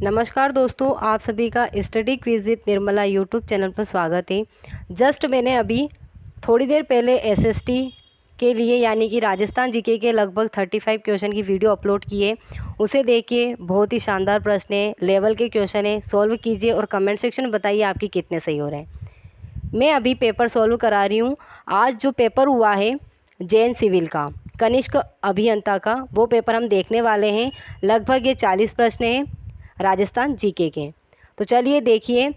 नमस्कार दोस्तों, आप सभी का study quiz with Nirmala YouTube channel पर स्वागत है। जस्ट मैंने अभी थोड़ी देर पहले एसएसटी के लिए यानी कि राजस्थान जीके के लगभग 35 क्वेश्चन की वीडियो अपलोड की है। उसे देखिए, बहुत ही शानदार प्रश्न है, लेवल के क्वेश्चन है। सॉल्व कीजिए और कमेंट सेक्शन में बताइए आपके कितने सही हो रहे हैं। मैं अभी पेपर सॉल्व करा रही हूँ। आज जो पेपर हुआ है जैन सिविल का, कनिष्क अभियंता का, वो पेपर हम देखने वाले हैं। लगभग ये 40 प्रश्न हैं राजस्थान जीके के। तो चलिए देखिए,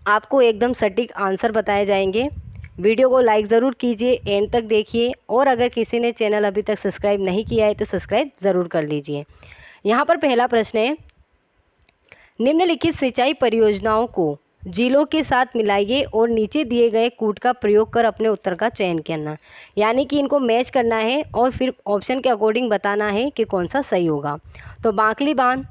आपको एकदम सटीक आंसर बताए जाएंगे। वीडियो को लाइक ज़रूर कीजिए, एंड तक देखिए, और अगर किसी ने चैनल अभी तक सब्सक्राइब नहीं किया है तो सब्सक्राइब ज़रूर कर लीजिए। यहाँ पर पहला प्रश्न है, निम्नलिखित सिंचाई परियोजनाओं को जिलों के साथ मिलाइए और नीचे दिए गए कूट का प्रयोग कर अपने उत्तर का चयन करना। यानी कि इनको मैच करना है और फिर ऑप्शन के अकॉर्डिंग बताना है कि कौन सा सही होगा। तो बांकली बांध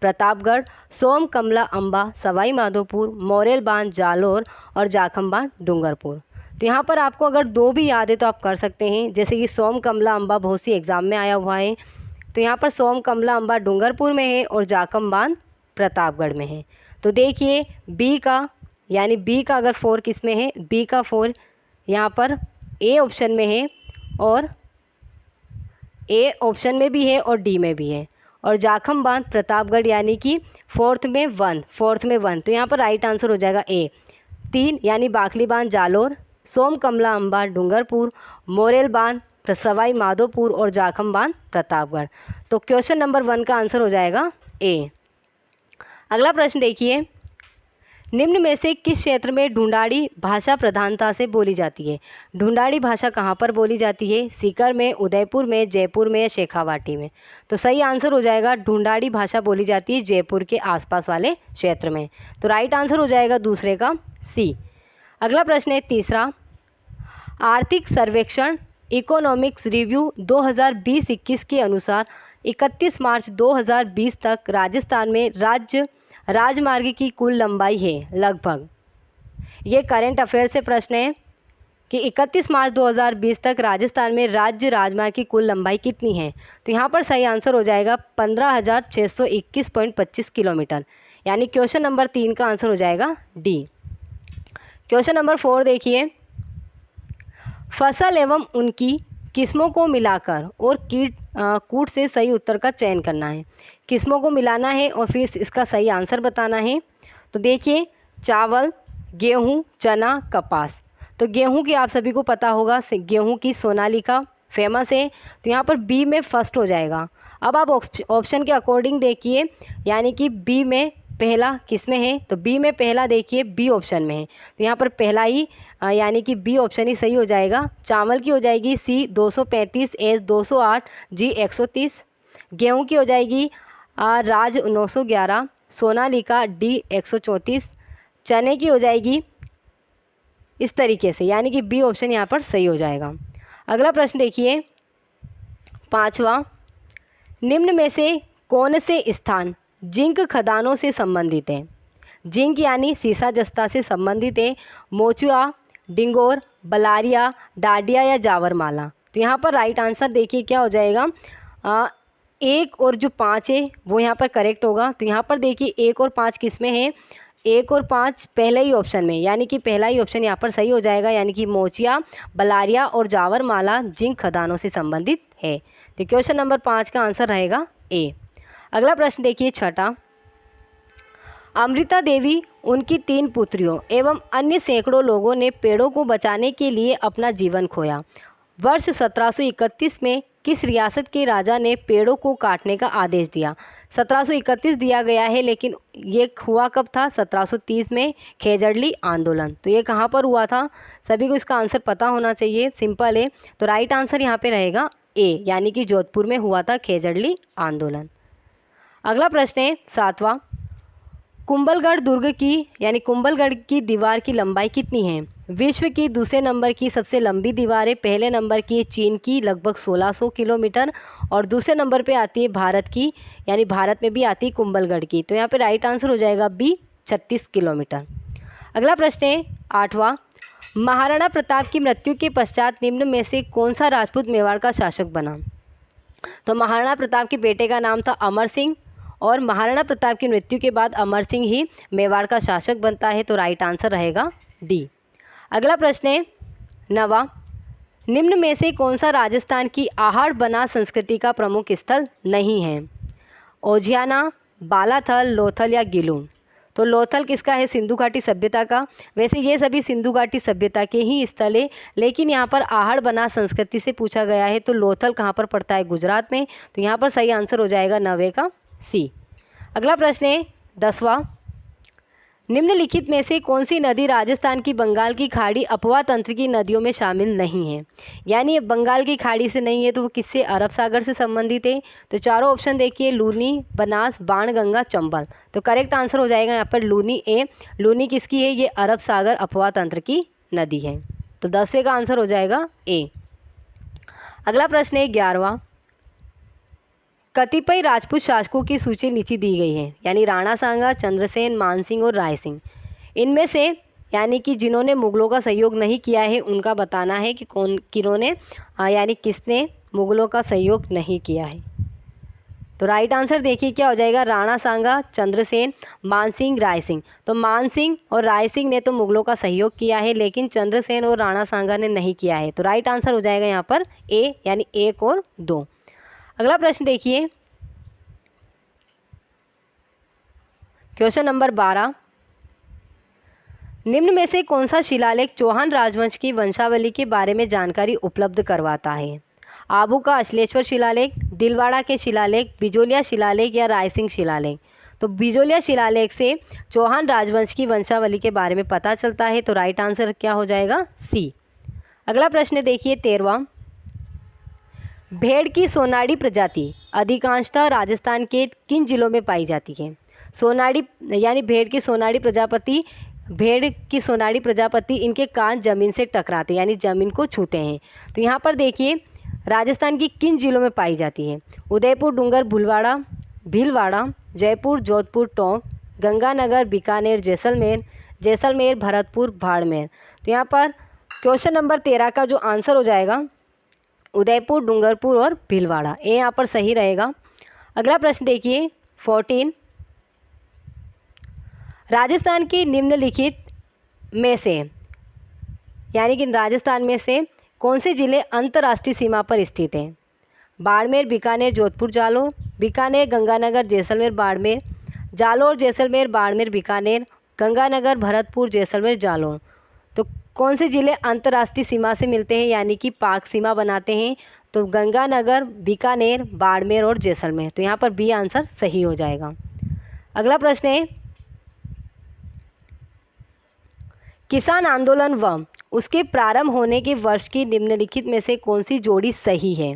प्रतापगढ़, सोम कमला अम्बा सवाई माधोपुर, मोरेल बांध जालोर और जाखम बांध डूंगरपुर। तो यहाँ पर आपको अगर दो भी याद है तो आप कर सकते हैं, जैसे कि सोम कमला अम्बा बहुत सी एग्ज़ाम में आया हुआ है। तो यहाँ पर सोम कमला अम्बा डूंगरपुर में है और जाखम बांध प्रतापगढ़ में है। तो देखिए बी का, यानी बी का अगर 4 किस में है, बी का 4 यहाँ पर ए ऑप्शन में है, और ए ऑप्शन में भी है और डी में भी है। और जाखम बांध प्रतापगढ़ यानी कि फोर्थ में वन। तो यहाँ पर राइट आंसर हो जाएगा ए 3, यानी बाखली बांध जालोर, सोम कमला अम्बा डूंगरपुर, मोरेल बांध सवाई माधोपुर और जाखम बांध प्रतापगढ़। तो क्वेश्चन नंबर 1 का आंसर हो जाएगा ए। अगला प्रश्न देखिए, निम्न में से किस क्षेत्र में ढूंढाड़ी भाषा प्रधानता से बोली जाती है। ढूंढाड़ी भाषा कहाँ पर बोली जाती है? सीकर में, उदयपुर में, जयपुर में या शेखावाटी में? तो सही आंसर हो जाएगा, ढूंढाड़ी भाषा बोली जाती है जयपुर के आसपास वाले क्षेत्र में। तो राइट आंसर हो जाएगा दूसरे का सी। अगला प्रश्न है तीसरा, आर्थिक सर्वेक्षण इकोनॉमिक्स रिव्यू 2020-21 के अनुसार 31 मार्च 2020 तक राजस्थान में राजमार्ग की कुल लंबाई है लगभग। ये करंट अफेयर से प्रश्न है कि 31 मार्च 2020 तक राजस्थान में राजमार्ग की कुल लंबाई कितनी है। तो यहाँ पर सही आंसर हो जाएगा 15,621.25 किलोमीटर, यानी क्वेश्चन नंबर 3 का आंसर हो जाएगा डी। क्वेश्चन नंबर 4 देखिए, फसल एवं उनकी किस्मों को मिलाकर और कूट से सही उत्तर का चयन करना है। किस्मों को मिलाना है और फिर इसका सही आंसर बताना है। तो देखिए, चावल, गेहूं, चना, कपास। तो गेहूं की आप सभी को पता होगा, गेहूं की सोनालिका फेमस है। तो यहाँ पर बी में फर्स्ट हो जाएगा। अब आप ऑप्शन के अकॉर्डिंग देखिए, यानी कि बी में पहला किस में है, तो बी में पहला देखिए बी ऑप्शन में है। तो यहाँ पर पहला ही यानी कि बी ऑप्शन ही सही हो जाएगा। चावल की हो जाएगी सी 235, एस 208, जी 130। गेहूं की हो जाएगी राज 911, सोनालिका डी 134। चने की हो जाएगी इस तरीके से, यानी कि बी ऑप्शन यहाँ पर सही हो जाएगा। अगला प्रश्न देखिए, पांचवा, निम्न में से कौन से स्थान जिंक खदानों से संबंधित है। जिंक यानी सीसा जस्ता से संबंधित है। मोचुआ, डिंगोर, बलारिया, डाडिया या जावरमाला। तो यहाँ पर राइट आंसर देखिए क्या हो जाएगा, 1 और जो 5 है वो यहाँ पर करेक्ट होगा। तो यहाँ पर देखिए 1 और 5 किस में है, 1 और 5 पहले ही ऑप्शन में, यानी कि पहला ही ऑप्शन यहाँ पर सही हो जाएगा, यानी कि मोचिया, बलारिया और जावरमाला जिंक खदानों से संबंधित है। तो क्वेश्चन नंबर 5 का आंसर रहेगा ए। अगला प्रश्न देखिए छठा, अमृता देवी, उनकी 3 पुत्रियों एवं अन्य सैकड़ों लोगों ने पेड़ों को बचाने के लिए अपना जीवन खोया। वर्ष 1731 में किस रियासत के राजा ने पेड़ों को काटने का आदेश दिया। 1731 दिया गया है, लेकिन ये हुआ कब था? 1730 में, खेजड़ली आंदोलन। तो ये कहाँ पर हुआ था? सभी को इसका आंसर पता होना चाहिए, सिंपल है। तो राइट आंसर यहाँ पे रहेगा ए, यानी कि जोधपुर में हुआ था खेजड़ली आंदोलन। अगला प्रश्न है 7वां, कुंभलगढ़ दुर्ग की, यानी कुंभलगढ़ की दीवार की लंबाई कितनी है। विश्व की दूसरे नंबर की सबसे लंबी दीवार है। पहले नंबर की है चीन की, लगभग 1600 किलोमीटर, और दूसरे नंबर पे आती है भारत की, यानी भारत में भी आती है कुंभलगढ़ की। तो यहाँ पे राइट आंसर हो जाएगा बी 36 किलोमीटर। अगला प्रश्न है 8वां, महाराणा प्रताप की मृत्यु के पश्चात निम्न में से कौन सा राजपूत मेवाड़ का शासक बना। तो महाराणा प्रताप के बेटे का नाम था अमर सिंह और महाराणा प्रताप की मृत्यु के बाद अमर सिंह ही मेवाड़ का शासक बनता है, तो राइट आंसर रहेगा डी। अगला प्रश्न है 9वां, निम्न में से कौन सा राजस्थान की आहड़ बना संस्कृति का प्रमुख स्थल नहीं है? ओजियाना, बालाथल, लोथल या गिलून? तो लोथल किसका है? सिंधु घाटी सभ्यता का। वैसे ये सभी सिंधु घाटी सभ्यता के ही स्थल है, लेकिन यहाँ पर आहड़ बना संस्कृति से पूछा गया है, तो लोथल कहाँ पर पड़ता है? गुजरात में। तो यहाँ पर सही आंसर हो जाएगा 9वें का सी। अगला प्रश्न है 10वां, निम्नलिखित में से कौन सी नदी राजस्थान की बंगाल की खाड़ी अपवा तंत्र की नदियों में शामिल नहीं है? यानी बंगाल की खाड़ी से नहीं है, तो वो किससे? अरब सागर से संबंधित है। तो चारों ऑप्शन देखिए, लूनी, बनास, बाणगंगा, चंबल। तो करेक्ट आंसर हो जाएगा यहाँ पर लूनी ए। लूनी किसकी है? ये अरब सागर अपवा तंत्र की नदी है। तो 10वें का आंसर हो जाएगा ए। अगला प्रश्न है 11वां, कतिपय राजपूत शासकों की सूची नीचे दी गई है, यानी राणा सांगा, चंद्रसेन, मानसिंह और राय सिंह। इनमें से यानी कि जिन्होंने मुगलों का सहयोग नहीं किया है उनका बताना है कि कौन किन्होंने यानी किसने मुगलों का सहयोग नहीं किया है। तो राइट आंसर देखिए क्या हो जाएगा? राणा सांगा, चंद्रसेन, मानसिंह, राय सिंह। तो मानसिंह और राय सिंह ने तो मुगलों का सहयोग किया है, लेकिन चंद्रसेन और राणा सांगा ने नहीं किया है। तो राइट आंसर हो जाएगा यहाँ पर ए, यानी 1 और 2। अगला प्रश्न देखिए, क्वेश्चन नंबर 12, निम्न में से कौन सा शिलालेख चौहान राजवंश की वंशावली के बारे में जानकारी उपलब्ध करवाता है? आबू का अश्लेश्वर शिलालेख, दिलवाड़ा के शिलालेख, बिजोलिया शिलालेख या रायसिंह शिलालेख? तो बिजोलिया शिलालेख से चौहान राजवंश की वंशावली के बारे में पता चलता है। तो राइट आंसर क्या हो जाएगा? सी। अगला प्रश्न देखिए 13वां, भेड़ की सोनाड़ी प्रजाति अधिकांशतः राजस्थान के किन जिलों में पाई जाती है? सोनाड़ी यानी भेड़ की सोनाड़ी प्रजापति इनके कान जमीन से टकराते यानी जमीन को छूते हैं। तो यहाँ पर देखिए राजस्थान की किन जिलों में पाई जाती है? उदयपुर, डूंगर, भीलवाड़ा, जयपुर, जोधपुर, टोंक, गंगानगर, बीकानेर, जैसलमेर, भरतपुर, बाड़मेर। तो यहाँ पर क्वेश्चन नंबर 13 का जो आंसर हो जाएगा उदयपुर, डूंगरपुर और भीलवाड़ा, ये यहाँ पर सही रहेगा। अगला प्रश्न देखिए 14, राजस्थान की निम्नलिखित में से यानी कि राजस्थान में से कौन से जिले अंतर्राष्ट्रीय सीमा पर स्थित हैं? बाड़मेर, बीकानेर, जोधपुर, जालोर, बीकानेर, गंगानगर, जैसलमेर, बाड़मेर, जालोर, जैसलमेर, बाड़मेर, बीकानेर, गंगानगर, भरतपुर, जैसलमेर, जालोर। तो कौन से जिले अंतर्राष्ट्रीय सीमा से मिलते हैं यानी कि पाक सीमा बनाते हैं? तो गंगानगर, बीकानेर, बाड़मेर और जैसलमेर। तो यहाँ पर बी आंसर सही हो जाएगा। अगला प्रश्न है, किसान आंदोलन व उसके प्रारंभ होने के वर्ष की निम्नलिखित में से कौन सी जोड़ी सही है?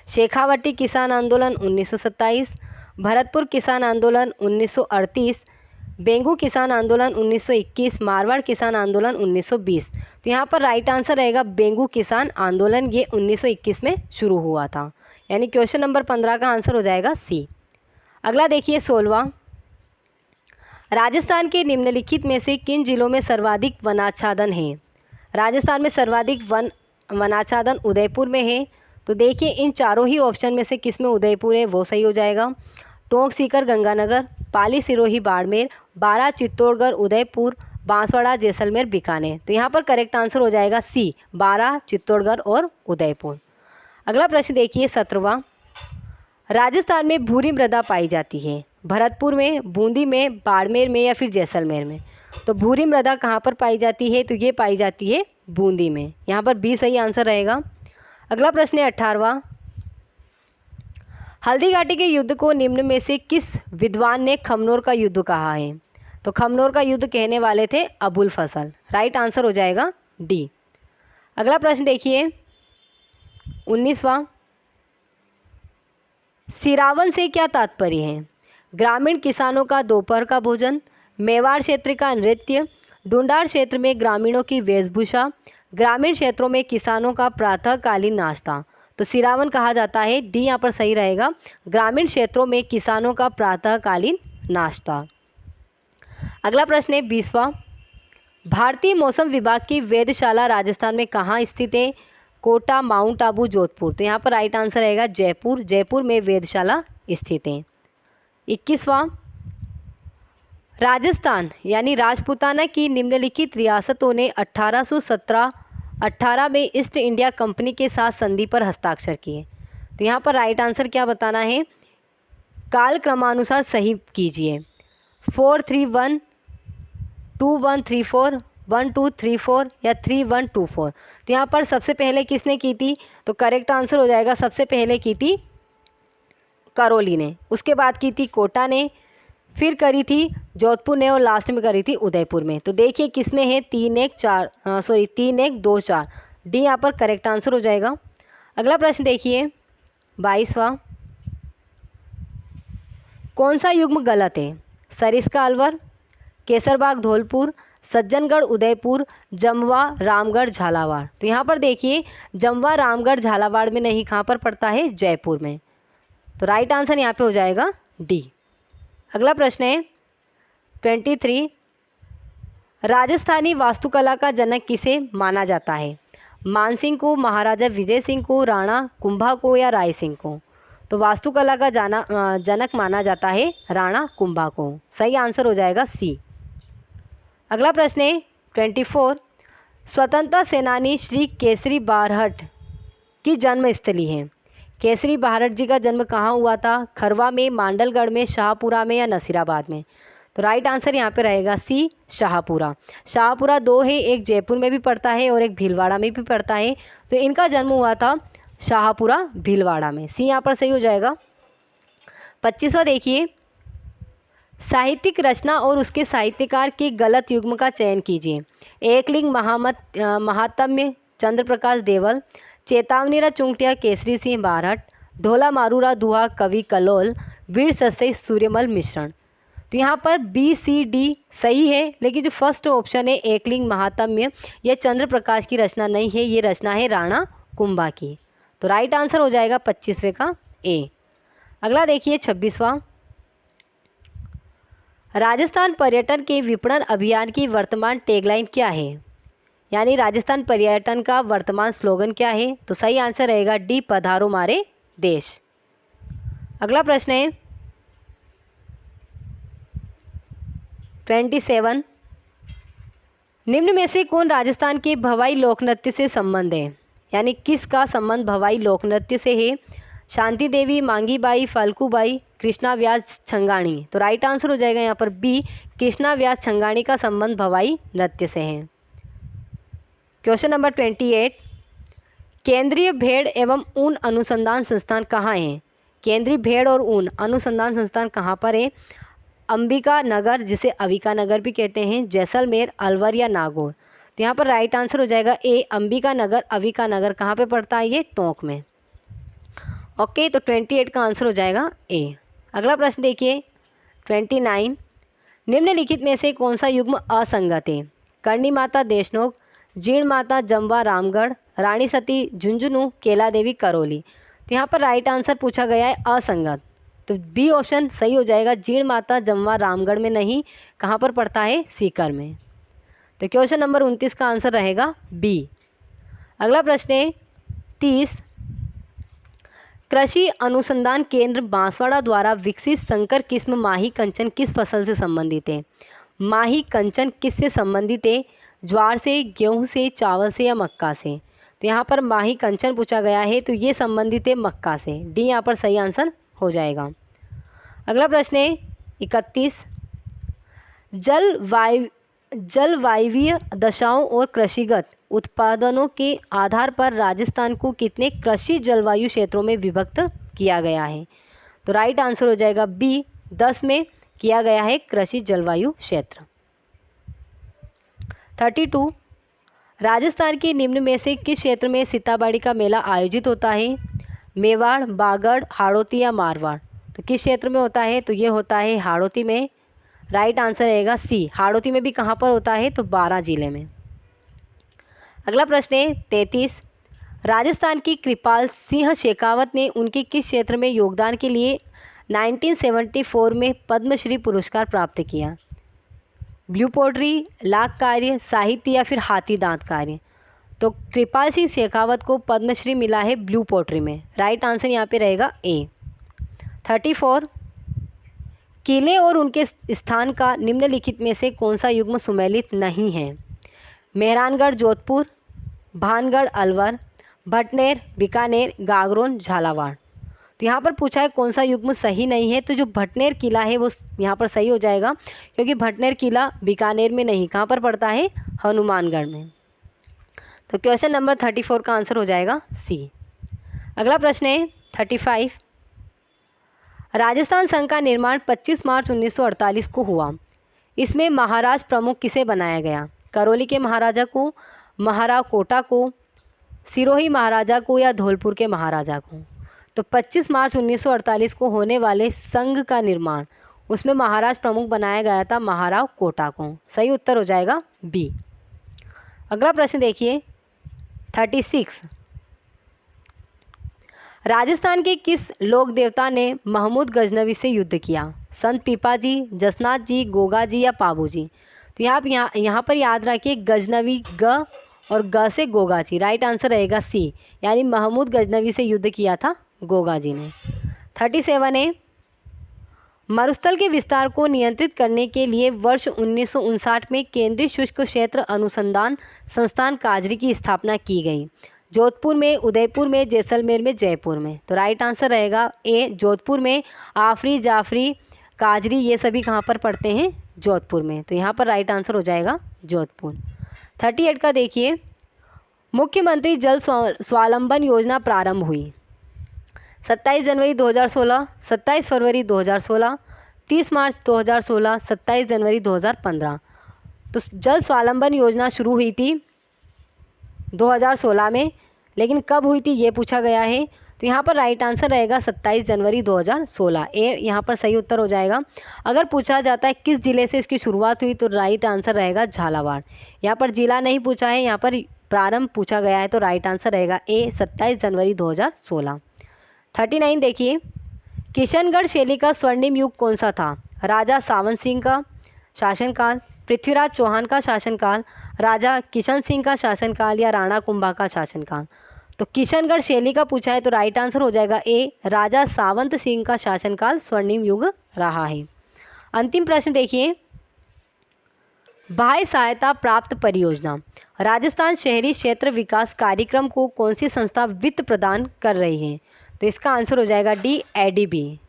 शेखावटी किसान आंदोलन 1927, भरतपुर किसान आंदोलन 1938, बेंगू किसान आंदोलन 1921, मारवाड़ किसान आंदोलन 1920। तो यहाँ पर राइट आंसर रहेगा बेंगू किसान आंदोलन, ये 1921 में शुरू हुआ था, यानी क्वेश्चन नंबर 15 का आंसर हो जाएगा सी। अगला देखिए 16वां, राजस्थान के निम्नलिखित में से किन जिलों में सर्वाधिक वनाच्छादन है? राजस्थान में सर्वाधिक वनाच्छादन उदयपुर में है। तो देखिए इन चारों ही ऑप्शन में से किस में उदयपुर है, वो सही हो जाएगा। टोंक, सीकर, गंगानगर, पाली, सिरोही, बाड़मेर, बारां, चित्तौड़गढ़, उदयपुर, बांसवाड़ा, जैसलमेर, बीकानेर। तो यहाँ पर करेक्ट आंसर हो जाएगा सी, बारां, चित्तौड़गढ़ और उदयपुर। अगला प्रश्न देखिए 17वां, राजस्थान में भूरी मृदा पाई जाती है? भरतपुर में, बूंदी में, बाड़मेर में या फिर जैसलमेर में? तो भूरी मृदा कहाँ पर पाई जाती है? तो ये पाई जाती है बूंदी में, यहाँ पर बी सही आंसर रहेगा। अगला प्रश्न है 18वां, हल्दी घाटी के युद्ध को निम्न में से किस विद्वान ने खमनोर का युद्ध कहा है? तो खमनोर का युद्ध कहने वाले थे अबुल फजल, राइट आंसर हो जाएगा डी। अगला प्रश्न देखिए 19वां, सिरावन से क्या तात्पर्य है? ग्रामीण किसानों का दोपहर का भोजन, मेवाड़ क्षेत्र का नृत्य, ढूंढार क्षेत्र में ग्रामीणों की वेशभूषा, ग्रामीण क्षेत्रों में किसानों का प्रातःकालीन नाश्ता। तो सिरावन कहा जाता है, डी यहाँ पर सही रहेगा, ग्रामीण क्षेत्रों में किसानों का प्रातःकालीन नाश्ता। अगला प्रश्न है 20वां, भारतीय मौसम विभाग की वेधशाला राजस्थान में कहाँ स्थित है? कोटा, माउंट आबू, जोधपुर। तो यहाँ पर राइट आंसर रहेगा जयपुर, जयपुर में वेधशाला स्थित है। 21वां, राजस्थान यानी राजपूताना की निम्नलिखित रियासतों ने 1818 में ईस्ट इंडिया कंपनी के साथ संधि पर हस्ताक्षर किए। तो यहाँ पर राइट आंसर क्या बताना है, काल क्रमानुसार सही कीजिए। 431, 2134, 1234 या 3124। तो यहाँ पर सबसे पहले किसने की थी, तो करेक्ट आंसर हो जाएगा सबसे पहले की थी करौली ने, उसके बाद की थी कोटा ने, फिर करी थी जोधपुर ने और लास्ट में करी थी उदयपुर में। तो देखिए किस में है 3-1-2-4, डी यहाँ पर करेक्ट आंसर हो जाएगा। अगला प्रश्न देखिए 22वां, कौन सा युग्म गलत है, सरिस्का अलवर, केसरबाग धौलपुर, सज्जनगढ़ उदयपुर, जमवा रामगढ़ झालावाड़। तो यहाँ पर देखिए जमवा रामगढ़ झालावाड़ में नहीं, कहाँ पर पड़ता है, जयपुर में। तो राइट आंसर यहाँ पे हो जाएगा डी। अगला प्रश्न है 23, राजस्थानी वास्तुकला का जनक किसे माना जाता है, मानसिंह को, महाराजा विजय सिंह को, राणा कुंभा को या राय सिंह को। तो वास्तुकला का जनक माना जाता है राणा कुंभा को, सही आंसर हो जाएगा सी। अगला प्रश्न है 24, स्वतंत्रता सेनानी श्री केसरी बारहट की जन्मस्थली है। केसरी बारहट जी का जन्म कहाँ हुआ था, खरवा में, मांडलगढ़ में, शाहपुरा में या नसीराबाद में। तो राइट आंसर यहाँ पे रहेगा सी, शाहपुरा। शाहपुरा दो है, एक जयपुर में भी पड़ता है और एक भीलवाड़ा में भी पड़ता है। तो इनका जन्म हुआ था शाहपुरा भीलवाड़ा में, सी यहाँ पर सही हो जाएगा। 25वां देखिए, साहित्यिक रचना और उसके साहित्यकार के गलत युग्म का चयन कीजिए। एकलिंग महात्म्य चंद्र प्रकाश देवल, चेतावनीरा चुंगटिया केसरी सिंह बारहट, ढोला मारूरा दुहा कवि कलोल, वीर सस्ते सूर्यमल मिश्रण। तो यहाँ पर बी सी डी सही है, लेकिन जो फर्स्ट ऑप्शन है एकलिंग महात्म्य, यह चंद्र प्रकाश की रचना नहीं है, ये रचना है राणा कुंभा की। तो राइट आंसर हो जाएगा 25वें का ए। अगला देखिए 26वां, राजस्थान पर्यटन के विपणन अभियान की वर्तमान टैगलाइन क्या है, यानी राजस्थान पर्यटन का वर्तमान स्लोगन क्या है। तो सही आंसर रहेगा डी, पधारो मारे देश। अगला प्रश्न है 27, निम्न में से कौन राजस्थान के भवाई लोकनृत्य से संबंध है, यानी किसका संबंध भवाई लोकनृत्य से है, शांति देवी, मांगी बाई, फाल्कू कृष्णा व्यास छंगाणी। तो राइट आंसर हो जाएगा यहाँ पर बी, कृष्णा व्यास छंगाणी का संबंध भवाई नृत्य से है। क्वेश्चन नंबर 28, केंद्रीय भेड़ एवं ऊन अनुसंधान संस्थान कहाँ है, केंद्रीय भेड़ और ऊन अनुसंधान संस्थान कहाँ पर है, अंबिका नगर, जिसे अविका नगर भी कहते हैं, जैसलमेर, अलवर या नागौर। तो यहाँ पर राइट आंसर हो जाएगा ए, अंबिका नगर। अविका नगर कहाँ पे पड़ता है, ये टोंक में। ओके, तो 28 का आंसर हो जाएगा ए। अगला प्रश्न देखिए 29, निम्नलिखित में से कौन सा युग्म असंगत है, करणी माता देशनोक, जीर्ण माता जमवा रामगढ़, रानी सती झुंझुनू, केला देवी करौली। तो यहाँ पर राइट आंसर पूछा गया है असंगत, तो बी ऑप्शन सही हो जाएगा, जीर्ण माता जमवा रामगढ़ में नहीं, कहाँ पर पड़ता है, सीकर में। तो क्वेश्चन नंबर 29 का आंसर रहेगा बी। अगला प्रश्न है 30, कृषि अनुसंधान केंद्र बांसवाड़ा द्वारा विकसित संकर किस्म माही कंचन किस फसल से संबंधित है, माही कंचन किससे संबंधित है, ज्वार से, गेहूं से, चावल से या मक्का से। तो यहाँ पर माही कंचन पूछा गया है, तो ये संबंधित है मक्का से, डी यहाँ पर सही आंसर हो जाएगा। अगला प्रश्न है 31, जलवायवीय दशाओं और कृषिगत उत्पादनों के आधार पर राजस्थान को कितने कृषि जलवायु क्षेत्रों में विभक्त किया गया है। तो राइट आंसर हो जाएगा बी, 10 में किया गया है कृषि जलवायु क्षेत्र। 32, राजस्थान के निम्न में से किस क्षेत्र में सीताबाड़ी का मेला आयोजित होता है, मेवाड़, बागड़, हाड़ौती या मारवाड़। तो किस क्षेत्र में होता है, तो ये होता है हाड़ौती में। राइट आंसर रहेगा सी, हाड़ौती में भी कहाँ पर होता है, तो 12 जिले में। अगला प्रश्न है 33, राजस्थान की कृपाल सिंह शेखावत ने उनके किस क्षेत्र में योगदान के लिए 1974 में पद्मश्री पुरस्कार प्राप्त किया, ब्लू पोट्री, लाख कार्य, साहित्य या फिर हाथी दांत कार्य। तो कृपाल सिंह शेखावत को पद्मश्री मिला है ब्लू पोट्री में। राइट आंसर यहाँ पे रहेगा ए। 34, किले और उनके स्थान का निम्नलिखित में से कौन सा युग्म सुमेलित नहीं है? मेहरानगढ़ जोधपुर, भानगढ़ अलवर, भटनेर बीकानेर, गागरोन झालावाड़। तो यहाँ पर पूछा है कौन सा युग्म सही नहीं है, तो जो भटनेर किला है वो यहाँ पर सही हो जाएगा, क्योंकि भटनेर किला बीकानेर में नहीं, कहाँ पर पड़ता है? हनुमानगढ़ में। तो क्वेश्चन नंबर 34 का आंसर हो जाएगा सी। अगला प्रश्न है 35। राजस्थान संघ का निर्माण 25 मार्च 1948 को हुआ। इसमें महाराज प्रमुख किसे बनाया गया? करौली के महाराजा को, महाराव कोटा को, सिरोही महाराजा को या धौलपुर के महाराजा को? तो 25 मार्च 1948 को होने वाले संघ का निर्माण, उसमें महाराज प्रमुख बनाया गया था महाराव कोटा को। सही उत्तर हो जाएगा बी। अगला प्रश्न देखिए 36। राजस्थान के किस लोक देवता ने महमूद गजनवी से युद्ध किया? संत पीपाजी, जसनाथ जी, गोगा जी या पाबू जी? तो यहाँ पर याद रखिए गजनवी, ग और ग से गोगा जी। राइट आंसर रहेगा सी, यानी महमूद गजनवी से युद्ध किया था गोगा जी ने। 37 है, मरुस्थल के विस्तार को नियंत्रित करने के लिए वर्ष 1959 में केंद्रीय शुष्क क्षेत्र अनुसंधान संस्थान काजरी की स्थापना की गई। जोधपुर में, उदयपुर में, जैसलमेर में, जयपुर में? तो राइट आंसर रहेगा ए, जोधपुर में। आफरी, जाफरी, काजरी ये सभी कहाँ पर पड़ते हैं? जोधपुर में। तो यहाँ पर राइट आंसर हो जाएगा जोधपुर। 38 का देखिए, मुख्यमंत्री जल स्वावलंबन योजना प्रारंभ हुई 27 जनवरी 2016, 27 फरवरी 2016, 30 मार्च 2016, 27 जनवरी 2015। तो जल स्वावलंबन योजना शुरू हुई थी 2016 में, लेकिन कब हुई थी ये पूछा गया है। तो यहाँ पर राइट आंसर रहेगा 27 जनवरी 2016। ए यहाँ पर सही उत्तर हो जाएगा। अगर पूछा जाता है किस ज़िले से इसकी शुरुआत हुई, तो राइट आंसर रहेगा झालावाड़। यहाँ पर ज़िला नहीं पूछा है, यहाँ पर प्रारंभ पूछा गया है, तो राइट आंसर रहेगा ए, 27 जनवरी 2016। 39 देखिए, किशनगढ़ शैली का स्वर्णिम युग कौन सा था? राजा सावन सिंह का शासनकाल, पृथ्वीराज चौहान का शासनकाल, राजा किशन सिंह का शासनकाल या राणा कुंभा का शासनकाल? तो किशनगढ़ शैली का पूछा है, तो राइट आंसर हो जाएगा ए, राजा सावंत सिंह का शासनकाल स्वर्णिम युग रहा है। अंतिम प्रश्न देखिए, बाह्य सहायता प्राप्त परियोजना राजस्थान शहरी क्षेत्र विकास कार्यक्रम को कौन सी संस्था वित्त प्रदान कर रही है? तो इसका आंसर हो जाएगा डी, एडीबी।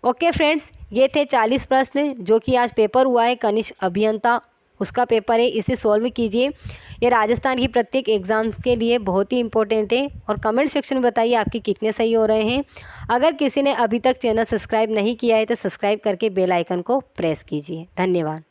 ओके फ्रेंड्स, ये थे 40 प्रश्न जो कि आज पेपर हुआ है कनिष्ठ अभियंता, उसका पेपर है, इसे सॉल्व कीजिए। ये राजस्थान की प्रत्येक एग्ज़ाम्स के लिए बहुत ही इंपॉर्टेंट है। और कमेंट सेक्शन में बताइए आपके कितने सही हो रहे हैं। अगर किसी ने अभी तक चैनल सब्सक्राइब नहीं किया है तो सब्सक्राइब करके बेल आइकन को प्रेस कीजिए। धन्यवाद।